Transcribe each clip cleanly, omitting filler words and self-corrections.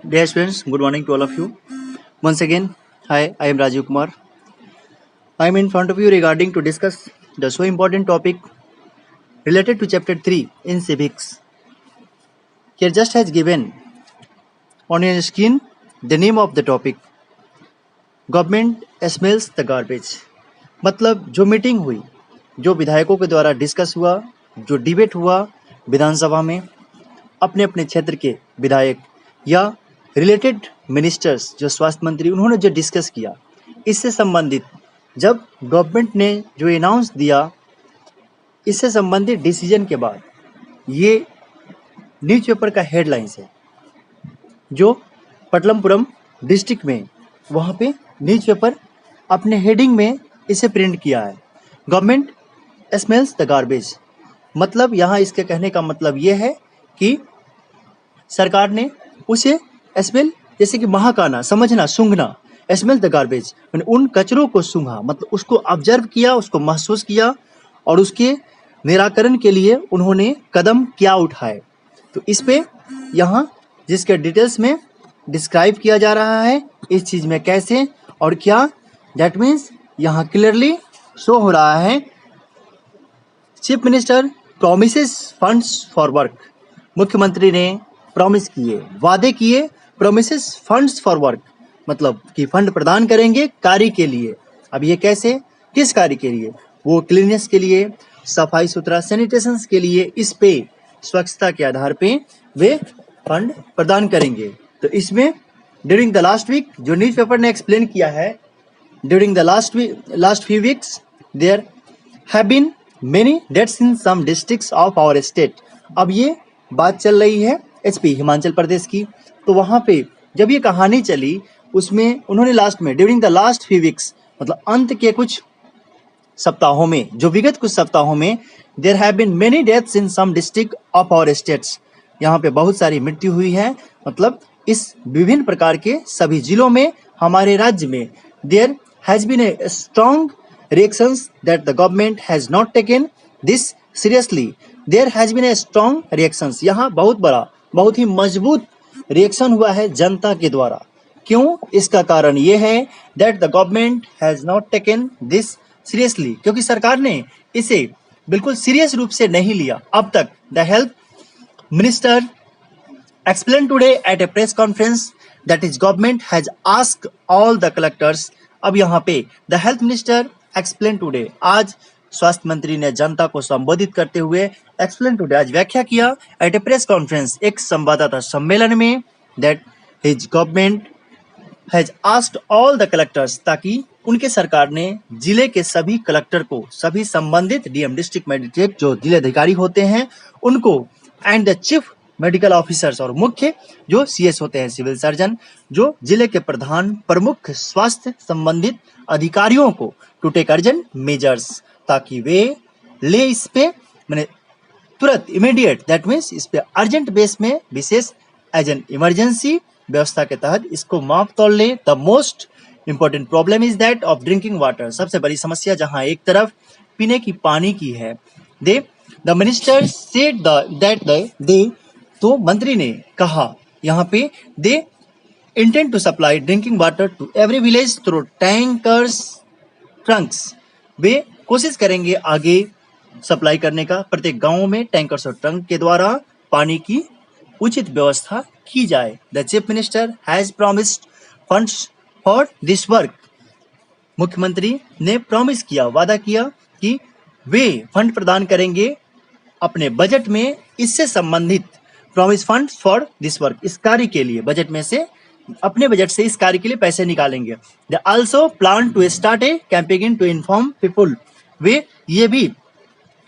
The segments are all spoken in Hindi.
Dear students, good morning to all of you. Once again, hi, I am Rajiv Kumar. I am in front of you regarding to discuss the so important topic related to chapter 3 in civics. Here just has given on your screen the name of the topic Government smells the garbage. मतलब जो मीटिंग हुई, जो विधायकों के द्वारा डिस्कस हुआ, जो डिबेट हुआ विधानसभा में, अपने अपने क्षेत्र के विधायक या रिलेटेड मिनिस्टर्स जो स्वास्थ्य मंत्री उन्होंने जो डिस्कस किया, इससे संबंधित जब गवर्नमेंट ने जो अनाउंस दिया, इससे संबंधित डिसीजन के बाद ये न्यूज़पेपर का हेडलाइंस है जो पटलमपुरम डिस्ट्रिक्ट में वहाँ पे न्यूज़पेपर अपने हेडिंग में इसे प्रिंट किया है, गवर्नमेंट स्मेल्स द गार्बेज। मतलब यहाँ इसके कहने का मतलब ये है कि सरकार ने उसे स्मेल जैसे कि महाकाना, समझना, सूंघना, स्मेल द गार्बेज उन कचरों को सूंघा, मतलब उसको ऑब्जर्व किया, उसको महसूस किया और उसके निराकरण के लिए उन्होंने कदम क्या उठाए। तो इस पे यहाँ जिसके डिटेल्स में डिस्क्राइब किया जा रहा है इस चीज़ में कैसे और क्या, दैट मीन्स यहाँ क्लियरली शो हो रहा है chief minister promises funds for work. मुख्यमंत्री ने प्रॉमिस किए, वादे किए, प्रोमिसेस फंड्स फॉर वर्क मतलब कि फंड प्रदान करेंगे कार्य के लिए। अब ये कैसे, किस कार्य के लिए? वो क्लीननेस के लिए, सफाई सुथरा, सैनिटेशन के लिए, इस पे स्वच्छता के आधार पे वे फंड प्रदान करेंगे। तो इसमें ड्यूरिंग द लास्ट वीक जो न्यूज़पेपर ने एक्सप्लेन किया है, during the last few weeks there have been many deaths in some districts of our state. अब ये बात चल रही है एचपी हिमाचल प्रदेश की, तो वहाँ पे जब ये कहानी चली उसमें उन्होंने लास्ट में during the last few weeks मतलब अंत के कुछ सप्ताहों में, जो विगत कुछ सप्ताहों में, there have been many deaths in some district of our states, यहाँ पे बहुत सारी मृत्यु हुई है। मतलब इस विभिन्न प्रकार के सभी जिलों में हमारे राज्य में there has been a strong reactions that the government has not taken this seriously. There has been a strong reactions, यहाँ बहुत बड़ा, बहुत ही मजबूत रिएक्शन हुआ है जनता के द्वारा। क्यों? इसका कारण ये है that the government has not taken this seriously, क्योंकि सरकार ने इसे बिल्कुल सीरियस रूप से नहीं लिया अब तक। The health minister explained today at a press conference that his government has asked all the collectors। अब यहाँ पे the health minister explained today, आज स्वास्थ्य मंत्री ने जनता को संबोधित करते हुए explained today, आज व्याख्या किया at a press conference, एक संवाददाता सम्मेलन में, that his government has asked all the collectors, ताकि उनके सरकार ने जिले के सभी कलेक्टर को, सभी संबंधित डीएम डिस्ट्रिक्ट मजिस्ट्रेट जो जिले अधिकारी होते हैं उनको, and the chief medical officers और मुख्य जो सीएस होते हैं, सिविल सर्जन, जो जिले के प्रधान प्रमुख स्वास्थ्य संबंधित अधिकारियों को, टू टेक अर्जेंट मेजर्स, ताकि वे ले इस पे मैंने तुरंत इमीडिएट, दैट मीन्स इस पे अर्जेंट बेस में विशेष एज एन इमरजेंसी व्यवस्था के तहत इसको माप तोड़ ले। The most important problem is that of drinking water, सबसे बड़ी समस्या जहां एक तरफ पीने की पानी की है। The minister said that they, तो मंत्री ने कहा यहाँ पे they intend to supply drinking water to every village through tankers trunks, वे कोशिश करेंगे आगे सप्लाई करने का, प्रत्येक गांव में टैंकर्स और ट्रंक के द्वारा पानी की उचित व्यवस्था की जाए। The chief minister has promised funds for this work, मुख्यमंत्री ने प्रॉमिस किया, वादा किया कि वे फंड प्रदान करेंगे अपने बजट में, इससे संबंधित promise fund for this work, इस कार्य के लिए बजट में से, अपने बजट से इस कार्य के लिए पैसे निकालेंगे। They also plan to start a campaigning to inform people, वे ये भी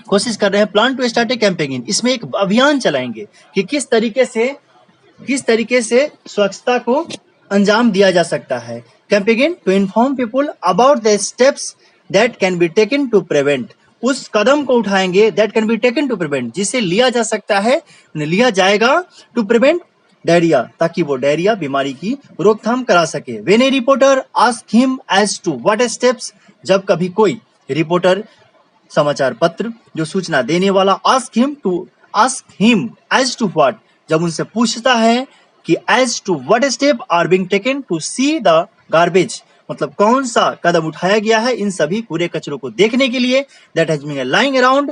कोशिश कर रहे हैं, plan to start a campaigning, इसमें एक अभियान चलाएंगे कि किस तरीके से स्वच्छता को अंजाम दिया जा सकता है। Campaigning to inform people about the steps that can be taken to prevent, उस कदम को उठाएंगे that can be taken to prevent, जिसे लिया जा सकता है, लिया जाएगा, टू प्रिवेंट डायरिया, ताकि वो डायरिया बीमारी की रोकथाम करा सके। When a reporter ask him as to what steps, जब कभी कोई रिपोर्टर, समाचार पत्र जो सूचना देने वाला, ask him as to what, जब उनसे पूछता है कि as to what step are being taken to see the garbage, मतलब कौन सा कदम उठाया गया है इन सभी कूड़े कचरों को देखने के लिए, that has been lying around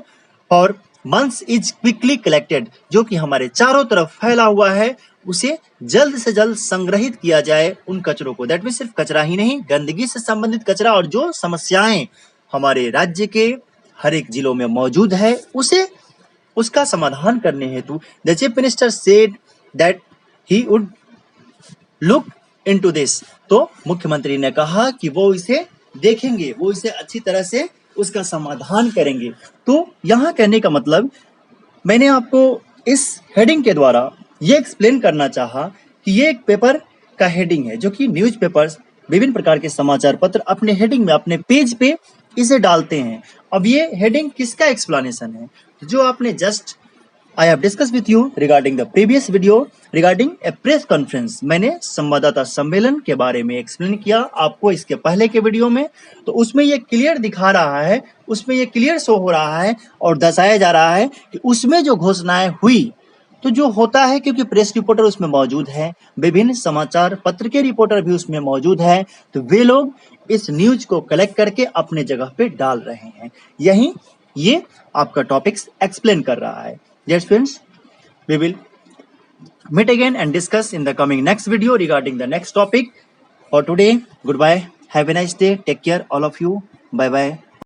for months is quickly collected, जो कि हमारे चारों तरफ फैला हुआ है, उसे जल्द से जल्द संग्रहित किया जाए उन कचरों को। दैट मीन सिर्फ कचरा ही नहीं, गंदगी से संबंधित कचरा और जो समस्याएं हमारे राज्य के हर एक जिलों में मौजूद है उसे उसका समाधान करने हेतु the chief minister said that he would look into this. तो मुख्यमंत्री ने कहा कि वो इसे देखेंगे, वो इसे अच्छी तरह से उसका समाधान करेंगे। तो यहाँ कहने का मतलब मैंने आपको इस हेडिंग के द्वारा ये एक्सप्लेन करना चाहा कि ये एक पेपर का हेडिंग है जो कि न्यूज़पेपर्स, विभिन्न प्रकार के समाचार पत्र अपने हेडिंग में, अपने पेज पे इसे डालते हैं। अब ये हेडिंग किसका एक्सप्लेनेशन है? जो आपने just I have discussed with you regarding the previous video regarding a press conference। मैंने संवाददाता सम्मेलन के बारे में एक्सप्लेन किया आपको इसके पहले के वीडियो में। तो उसमें ये क्लियर दिखा रहा है, उसमें ये क्लियर शो हो रहा है और दर्शाया जा रहा है कि उसमें जो घोषणाएं हुई, तो जो होता है क्योंकि प्रेस रिपोर्टर उसमें मौजूद है, विभिन्न समाचार पत्र के रिपोर्टर भी उसमें मौजूद है, तो वे लोग इस न्यूज को कलेक्ट करके अपने जगह पे डाल रहे हैं। यही ये आपका टॉपिक्स एक्सप्लेन कर रहा है। Yes friends, we will meet again and discuss in the coming next video regarding the next topic. For today, goodbye, have a nice day, take care all of you, bye bye.